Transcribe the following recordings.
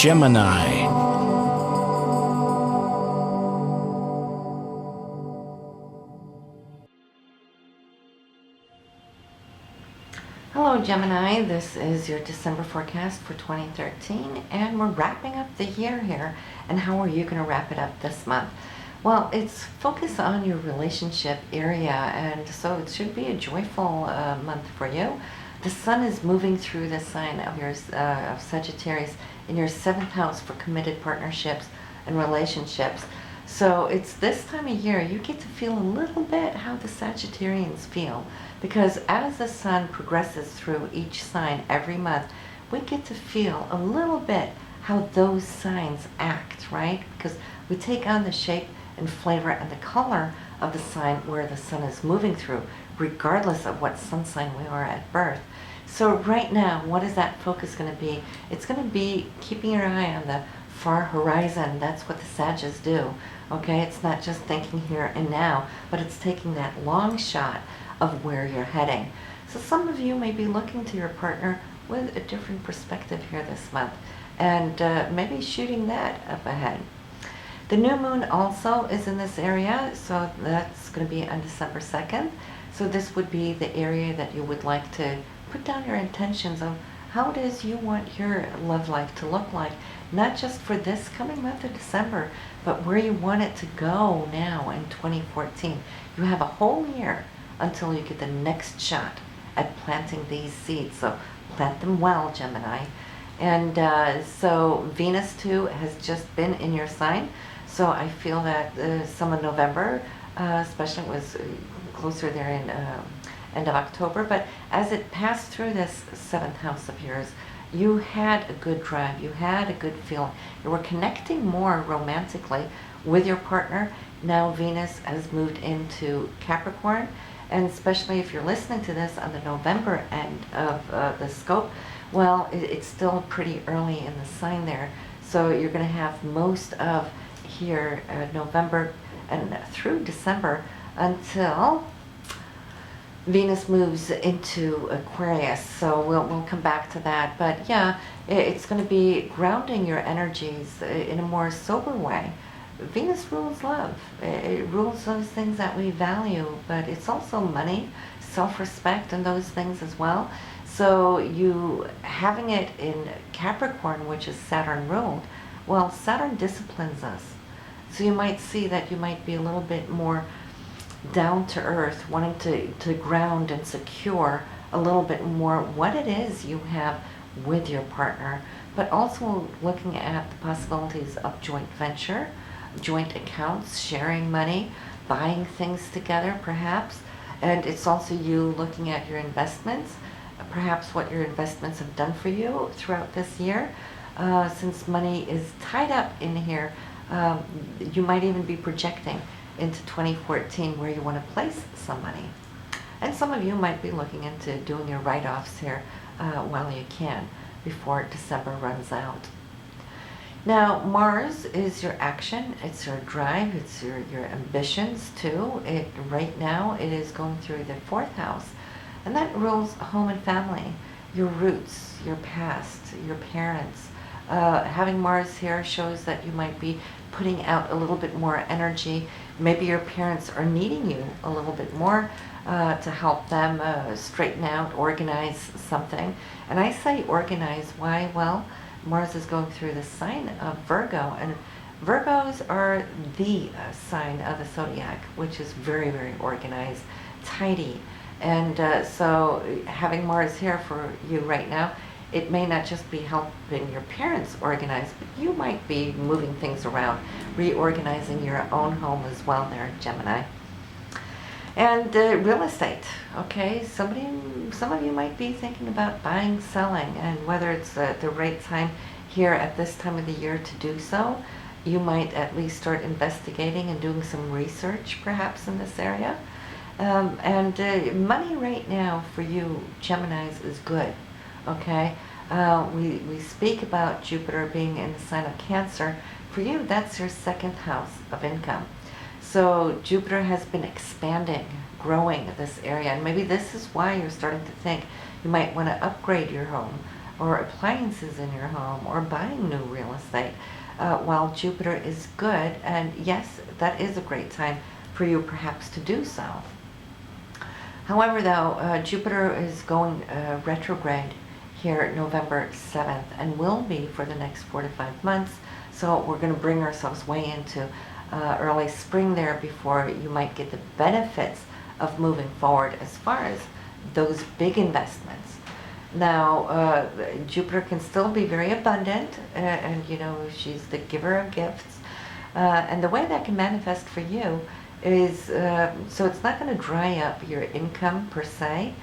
Gemini. Hello Gemini, this is your December forecast for 2013 and we're wrapping up the year here. And how are you going to wrap it up this month? Well, it's focused on your relationship area, and so it should be a joyful month for you. The sun is moving through the sign of of Sagittarius in your 7th house for committed partnerships and relationships. So it's this time of year you get to feel a little bit how the Sagittarians feel, because as the sun progresses through each sign every month, we get to feel a little bit how those signs act, right? Because we take on the shape and flavor and the color of the sign where the sun is moving through, regardless of what sun sign we are at birth. So right now, what is that focus going to be? It's going to be keeping your eye on the far horizon. That's what the Sagittarius do. Okay, it's not just thinking here and now, but it's taking that long shot of where you're heading. So some of you may be looking to your partner with a different perspective here this month, and maybe shooting that up ahead. The new moon also is in this area, so that's going to be on December 2nd. So this would be the area that you would like to put down your intentions of how it is you want your love life to look like, not just for this coming month of December, but where you want it to go now in 2014. You have a whole year until you get the next shot at planting these seeds. So plant them well, Gemini. And so Venus too has just been in your sign. So I feel that some of November, especially it was closer there in end of October, but as it passed through this 7th house of yours, you had a good drive, you had a good feeling. You were connecting more romantically with your partner. Now Venus has moved into Capricorn, and especially if you're listening to this on the November end of the scope, well, it's still pretty early in the sign there. So you're going to have most of here November and through December until Venus moves into Aquarius. So we'll come back to that. But yeah, it's going to be grounding your energies in a more sober way. Venus rules love. It rules those things that we value, but it's also money, self-respect, and those things as well. So you having it in Capricorn, which is Saturn ruled, well, Saturn disciplines us. So you might see that you might be a little bit more down to earth, wanting to ground and secure a little bit more what it is you have with your partner, but also looking at the possibilities of joint venture, joint accounts, sharing money, buying things together perhaps. And it's also you looking at your investments, perhaps what your investments have done for you throughout this year. Since money is tied up in here, you might even be projecting into 2014 where you want to place some money. And some of you might be looking into doing your write-offs here while you can before December runs out. Now Mars is your action, it's your drive, it's your ambitions too. Right now it is going through the 4th house, and that rules home and family, your roots, your past, your parents. Having Mars here shows that you might be putting out a little bit more energy. Maybe your parents are needing you a little bit more to help them straighten out, organize something. And I say organize, why? Well, Mars is going through the sign of Virgo, and Virgos are the sign of the zodiac, which is very, very organized, tidy. And so having Mars here for you right now, it may not just be helping your parents organize, but you might be moving things around, reorganizing your own home as well there, Gemini. And real estate, okay? Some of you might be thinking about buying, selling, and whether it's the right time here at this time of the year to do so, you might at least start investigating and doing some research perhaps in this area. Money right now for you, Geminis, is good. Okay, we speak about Jupiter being in the sign of Cancer. For you, that's your 2nd house of income. So Jupiter has been expanding, growing this area, and maybe this is why you're starting to think you might want to upgrade your home, or appliances in your home or buying new real estate, while Jupiter is good. And yes, that is a great time for you perhaps to do so. However, though, Jupiter is going retrograde here November 7th and will be for the next 4 to 5 months. So we're going to bring ourselves way into early spring there before you might get the benefits of moving forward as far as those big investments. Now, Jupiter can still be very abundant, and you know, she's the giver of gifts. And the way that can manifest for you is, so it's not going to dry up your income per se,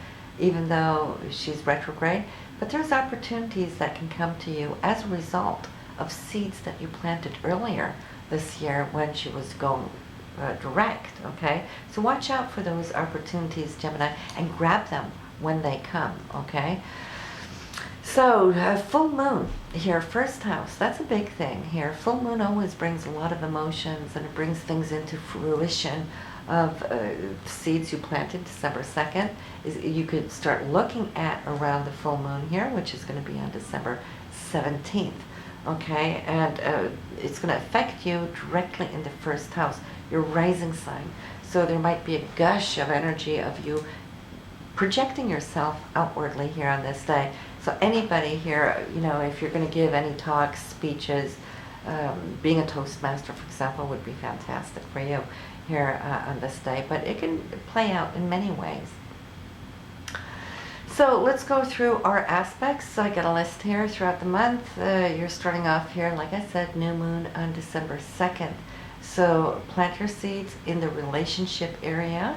even though she's retrograde, but there's opportunities that can come to you as a result of seeds that you planted earlier this year when she was going direct, okay? So watch out for those opportunities, Gemini, and grab them when they come, okay? So, full moon here, first house, that's a big thing here. Full moon always brings a lot of emotions, and it brings things into fruition of seeds you planted December 2nd. You could start looking at around the full moon here, which is going to be on December 17th, okay? And it's going to affect you directly in the first house, your rising sign. So there might be a gush of energy of you projecting yourself outwardly here on this day. So anybody here, you know, if you're going to give any talks, speeches, being a Toastmaster, for example, would be fantastic for you here on this day. But it can play out in many ways. So let's go through our aspects. So I got a list here throughout the month. You're starting off here, like I said, new moon on December 2nd. So plant your seeds in the relationship area.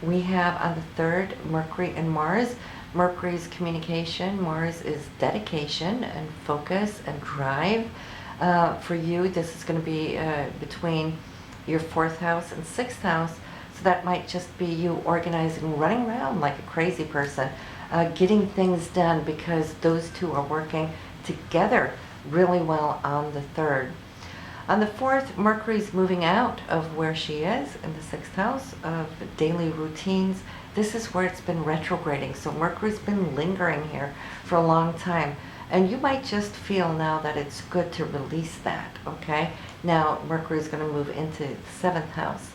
We have on the 3rd, Mercury and Mars. Mercury's communication, Mars is dedication and focus and drive. For you, this is going to be between your 4th house and 6th house. So that might just be you organizing, running around like a crazy person, getting things done because those two are working together really well on the 3rd. On the 4th, Mercury's moving out of where she is in the 6th house of daily routines. This is where it's been retrograding. So Mercury's been lingering here for a long time. And you might just feel now that it's good to release that, okay? Now, Mercury's going to move into the 7th house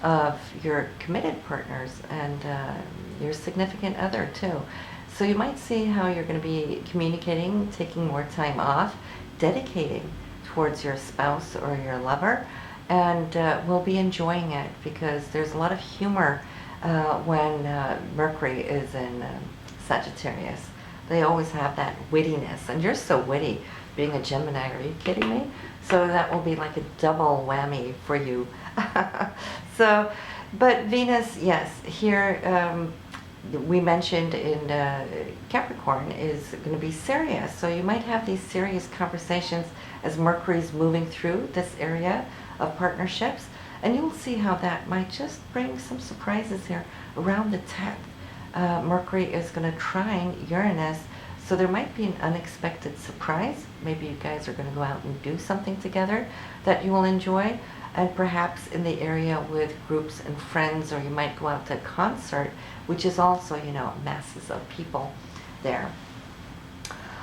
of your committed partners and your significant other, too. So you might see how you're going to be communicating, taking more time off, dedicating towards your spouse or your lover, and we'll be enjoying it because there's a lot of humor when Mercury is in Sagittarius. They always have that wittiness, and you're so witty being a Gemini, are you kidding me? So that will be like a double whammy for you. So, but Venus, yes, here we mentioned in Capricorn is going to be serious. So you might have these serious conversations as Mercury's moving through this area of partnerships. And you'll see how that might just bring some surprises here around the 10th. Mercury is going to trine Uranus. So there might be an unexpected surprise. Maybe you guys are going to go out and do something together that you will enjoy. And perhaps in the area with groups and friends, or you might go out to a concert, which is also, you know, masses of people there.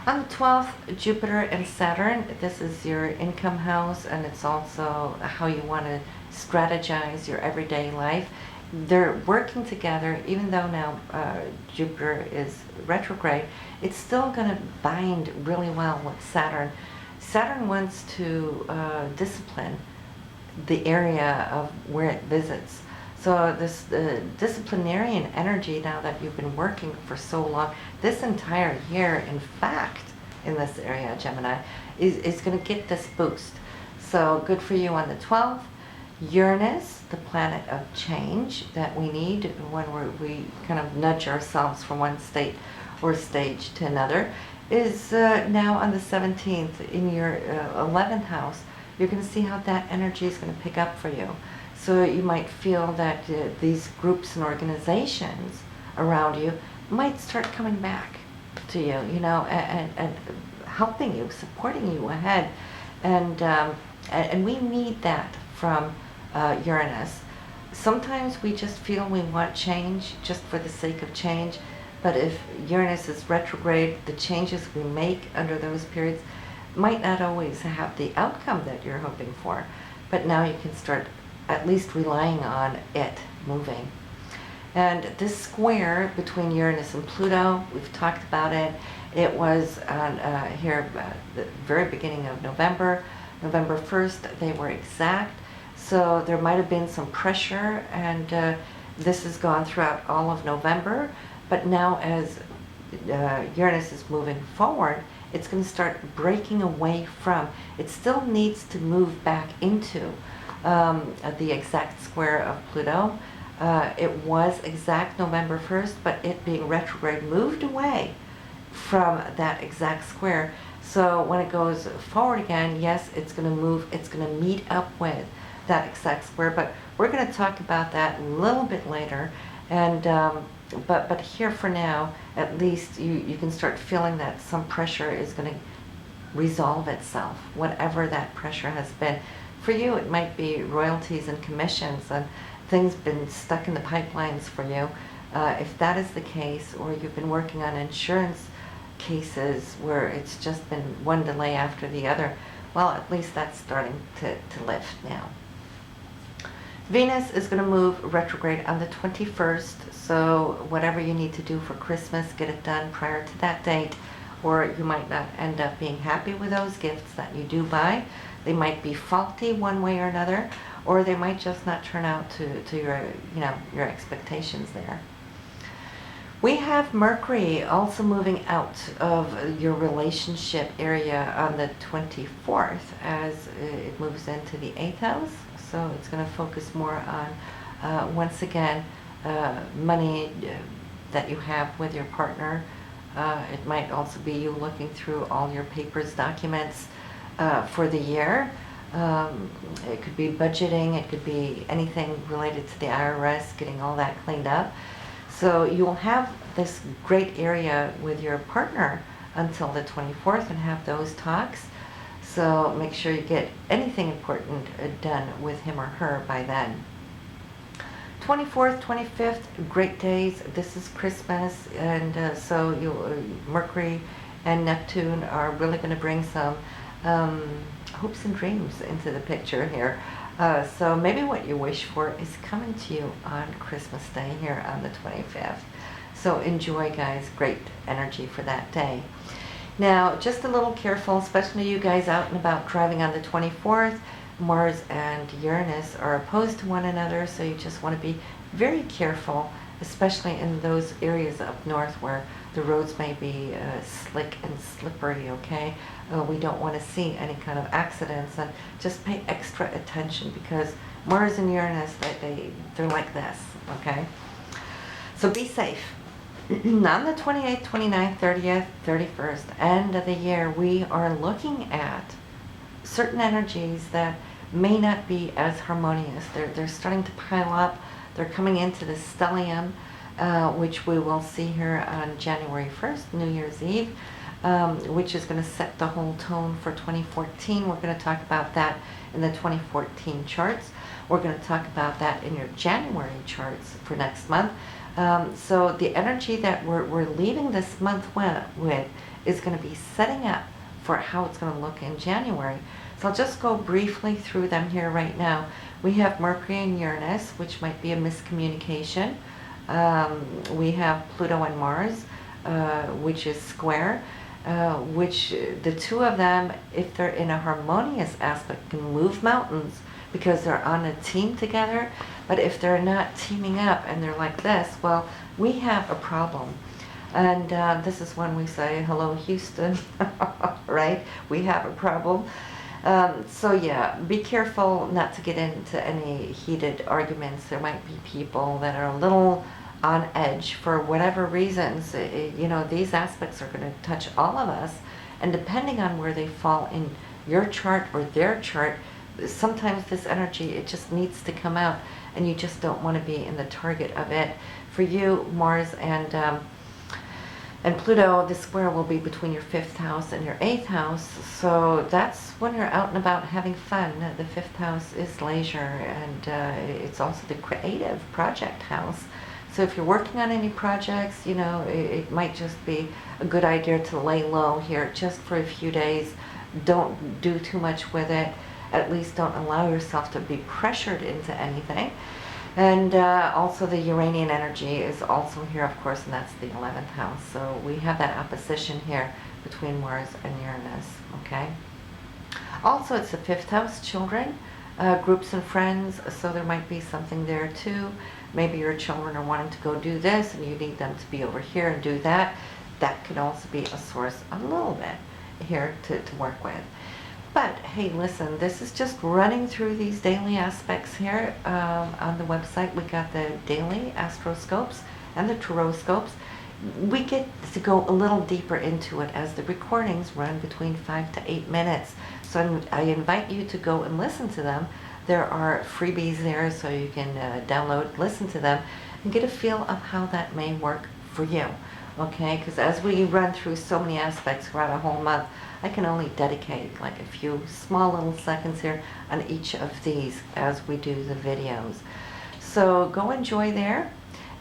On the 12th, Jupiter and Saturn, this is your income house, and it's also how you want to strategize your everyday life. They're working together, even though now Jupiter is retrograde, it's still going to bind really well with Saturn. Saturn wants to discipline the area of where it visits. So this disciplinarian energy, now that you've been working for so long, this entire year, in fact, in this area, Gemini, is going to get this boost. So good for you on the 12th. Uranus, the planet of change that we need when we kind of nudge ourselves from one state or stage to another, is now on the 17th in your 11th house. You're going to see how that energy is going to pick up for you. So you might feel that these groups and organizations around you might start coming back to you, you know, and helping you, supporting you ahead. And we need that from Uranus. Sometimes we just feel we want change just for the sake of change. But if Uranus is retrograde, the changes we make under those periods might not always have the outcome that you're hoping for. But now you can start at least relying on it moving. And this square between Uranus and Pluto, we've talked about it. It was on here the very beginning of November, November 1st. They were exact. So there might have been some pressure, and this has gone throughout all of November. But now as Uranus is moving forward, it's going to start breaking away from. It still needs to move back into the exact square of Pluto. It was exact November 1st, but it being retrograde moved away from that exact square. So when it goes forward again, yes, it's going to move, it's going to meet up with that exact square, but we're going to talk about that a little bit later. And but here for now, at least you can start feeling that some pressure is going to resolve itself, whatever that pressure has been. For you, it might be royalties and commissions and things been stuck in the pipelines for you. If that is the case, or you've been working on insurance cases where it's just been one delay after the other, well, at least that's starting to lift now. Venus is going to move retrograde on the 21st, so whatever you need to do for Christmas, get it done prior to that date, or you might not end up being happy with those gifts that you do buy. They might be faulty one way or another, or they might just not turn out to your, your expectations there. We have Mercury also moving out of your relationship area on the 24th as it moves into the 8th house. So it's going to focus more on, once again, money that you have with your partner. It might also be you looking through all your papers, documents for the year. It could be budgeting, it could be anything related to the IRS, getting all that cleaned up. So you will have this great area with your partner until the 24th and have those talks. So make sure you get anything important done with him or her by then. 24th, 25th, great days. This is Christmas, and so Mercury and Neptune are really going to bring some hopes and dreams into the picture here. So maybe what you wish for is coming to you on Christmas Day here on the 25th. So enjoy, guys. Great energy for that day. Now, just a little careful, especially you guys out and about driving on the 24th. Mars and Uranus are opposed to one another, so you just want to be very careful, especially in those areas up north where the roads may be slick and slippery, okay? We don't want to see any kind of accidents, and just pay extra attention because Mars and Uranus, they're like this, okay? So be safe. On the 28th, 29th, 30th, 31st, end of the year, we are looking at certain energies that may not be as harmonious. They're starting to pile up. They're coming into the stellium, which we will see here on January 1st, New Year's Eve, which is going to set the whole tone for 2014. We're going to talk about that in the 2014 charts. We're going to talk about that in your January charts for next month. So the energy that we're leaving this month with is going to be setting up for how it's going to look in January. So I'll just go briefly through them here right now. We have Mercury and Uranus, which might be a miscommunication. We have Pluto and Mars, which is square, which the two of them, if they're in a harmonious aspect, can move mountains because they're on a team together. But if they're not teaming up and they're like this, well, we have a problem. And this is when we say, hello, Houston, right? We have a problem. So yeah, be careful not to get into any heated arguments. There might be people that are a little on edge for whatever reasons. These aspects are going to touch all of us. And depending on where they fall in your chart or their chart, sometimes this energy, it just needs to come out. And you just don't want to be in the target of it. For you, Mars and Pluto, the square will be between your 5th house and your 8th house. So that's when you're out and about having fun. The 5th house is leisure, and it's also the creative project house. So if you're working on any projects, it might just be a good idea to lay low here just for a few days. Don't do too much with it. At least don't allow yourself to be pressured into anything. And also the Uranian energy is also here, of course, and that's the 11th house. So we have that opposition here between Mars and Uranus, okay? Also, it's the 5th house, children, groups and friends, so there might be something there too. Maybe your children are wanting to go do this and you need them to be over here and do that. That could also be a source a little bit here to work with. But hey, listen, this is just running through these daily aspects here. On the website, we got the daily astroscopes and the taroscopes. We get to go a little deeper into it as the recordings run between 5 to 8 minutes. So I invite you to go and listen to them. There are freebies there, so you can download, listen to them, and get a feel of how that may work for you. Okay, because as we run through so many aspects throughout a whole month, I can only dedicate like a few small little seconds here on each of these as we do the videos. So go enjoy there.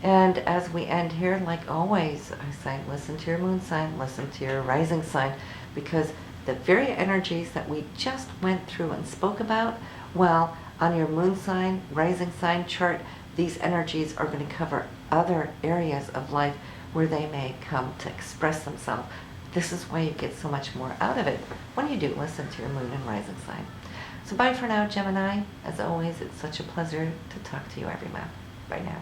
And as we end here, like always, I say listen to your moon sign, listen to your rising sign, because the very energies that we just went through and spoke about, well, on your moon sign, rising sign chart, these energies are going to cover other areas of life where they may come to express themselves. This is why you get so much more out of it when you do listen to your moon and rising sign. So bye for now, Gemini. As always, it's such a pleasure to talk to you every month. Bye now.